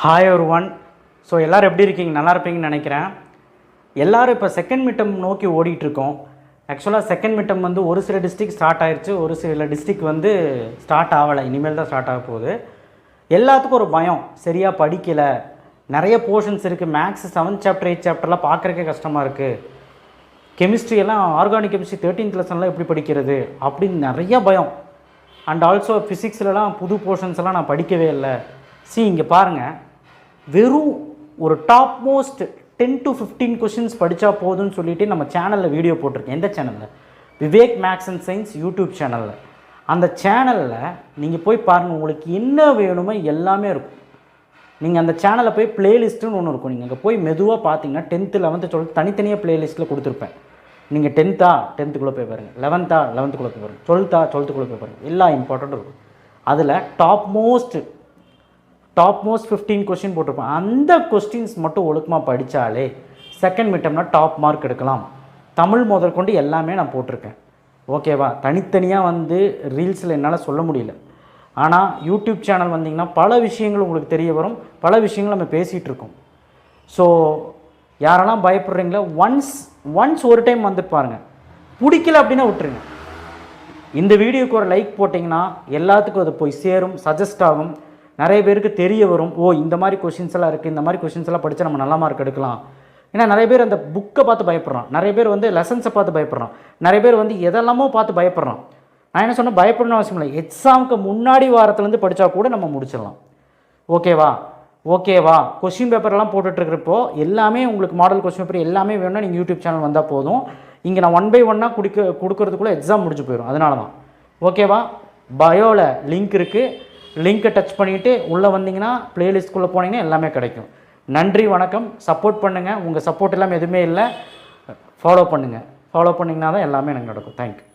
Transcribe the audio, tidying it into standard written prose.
Hi ஒருவன். So எல்லோரும் எப்படி இருக்கீங்க? நல்லா இருப்பீங்கன்னு நினைக்கிறேன். எல்லோரும் இப்போ செகண்ட் மிட்டம் நோக்கி ஓடிட்டுருக்கோம். ஆக்சுவலாக செகண்ட் மிட்டம் வந்து ஒரு சில டிஸ்ட்ரிக் ஸ்டார்ட் ஆயிடுச்சு, ஒரு சில டிஸ்ட்ரிக் வந்து ஸ்டார்ட் ஆகலை, இனிமேல் தான் ஸ்டார்ட் ஆக போகுது. எல்லாத்துக்கும் ஒரு பயம், சரியாக படிக்கலை, நிறைய போர்ஷன்ஸ் இருக்குது. மேக்ஸ் 7th சாப்டர் 8th சாப்டர்லாம் பார்க்குறக்கே கஷ்டமாக இருக்குது. கெமிஸ்ட்ரி எல்லாம் ஆர்கானிக் கெமிஸ்ட்ரி 13th லெசன்லாம் எப்படி படிக்கிறது அப்படின்னு நிறைய பயம். அண்ட் ஆல்சோ ஃபிசிக்ஸ்லலாம் புது போர்ஷன்ஸ் எல்லாம் நான் படிக்கவே இல்லை. இங்கே பாருங்கள், வெறும் ஒரு டாப் மோஸ்ட் 10 to 15 கொஷின்ஸ் படித்தா போதும்னு சொல்லிவிட்டு நம்ம சேனலில் வீடியோ போட்டிருக்கேன். எந்த சேனலில்? Vivek maths and science YouTube சேனலில். அந்த சேனலில் நீங்கள் போய் பாருங்கள், உங்களுக்கு என்ன வேணுமோ எல்லாமே இருக்கும். நீங்கள் அந்த சேனலில் போய் ப்ளேலிஸ்ட்டுன்னு ஒன்று இருக்கும். நீங்கள் அங்கே போய் மெதுவாக பார்த்தீங்கன்னா 10th 11th 12th தனித்தனியாக ப்ளேலிஸ்ட்டில் கொடுத்துருப்பேன். நீங்கள் 10th போய் பாருங்கள், 11th போய் பாருங்கள், 12th போய் பாருங்கள், எல்லா இம்பார்ட்டண்ட்டும் இருக்கும். அதில் டாப் மோஸ்ட் 15 கொஸ்டின் போட்டிருப்பேன். அந்த கொஸ்டின்ஸ் மட்டும் ஒழுக்கமாக படித்தாலே செகண்ட் மிட்டம்னா டாப் மார்க் எடுக்கலாம். தமிழ் முதல் கொண்டு எல்லாமே நான் போட்டிருக்கேன். ஓகேவா? தனித்தனியாக வந்து ரீல்ஸில் என்னால் சொல்ல முடியல. ஆனால் யூடியூப் சேனல் வந்திங்கன்னா பல விஷயங்கள் உங்களுக்கு தெரிய வரும், பல விஷயங்கள் நம்ம பேசிகிட்டு இருக்கோம். ஸோ யாரெல்லாம் பயப்படுறீங்களோ ஒன்ஸ் ஒரு டைம் வந்து பாருங்கள். பிடிக்கல அப்படின்னா விட்டுருங்க. இந்த வீடியோக்கு ஒரு லைக் போட்டிங்கன்னா எல்லாத்துக்கும் அது போய் சேரும், சஜஸ்ட் ஆகும், நிறைய பேருக்கு தெரிய வரும். இந்த மாதிரி கொஷின்ஸ் எல்லாம் இருக்குது, இந்த மாதிரி கொஷின்ஸ் எல்லாம் படித்தா நம்ம நல்ல மார்க் எடுக்கலாம். ஏன்னா நிறைய பேர் அந்த புக்கை பார்த்து பயப்படுறான், நிறைய பேர் வந்து லெசன்ஸை பார்த்து பயப்படுறான், நிறைய பேர் வந்து எதெல்லாமோ பார்த்து பயப்படுறான். நான் என்ன சொன்னேன், பயப்படணும் அவசியம் இல்லை. எக்ஸாமுக்கு முன்னாடி வாரத்துலேருந்து படித்தா கூட நம்ம முடிச்சிடலாம். ஓகேவா? கொஷின் பேப்பர்லாம் போட்டுட்ருக்கிறப்போ எல்லாமே உங்களுக்கு மாடல் கொஷின் பேப்பர் எல்லாமே வேணும்னா நீங்கள் யூடியூப் சேனல் வந்தால் போதும். இங்கே நான் 1 by 1 கொடுக்கறதுக்குள்ளே எக்ஸாம் முடிஞ்சு போயிடும். அதனால தான். ஓகேவா? பயோவில் லிங்க் இருக்குது, லிங்க்கை டச் பண்ணிவிட்டு உள்ளே வந்தீங்கன்னா ப்ளேலிஸ்ட்குள்ளே போனீங்கன்னா எல்லாமே கிடைக்கும். நன்றி, வணக்கம். சப்போர்ட் பண்ணுங்கள். உங்கள் சப்போர்ட் எல்லாம் எதுவுமே இல்லை. ஃபாலோ பண்ணிங்கன்னா தான் எல்லாமே எனக்கு நடக்கும். தேங்க்யூ.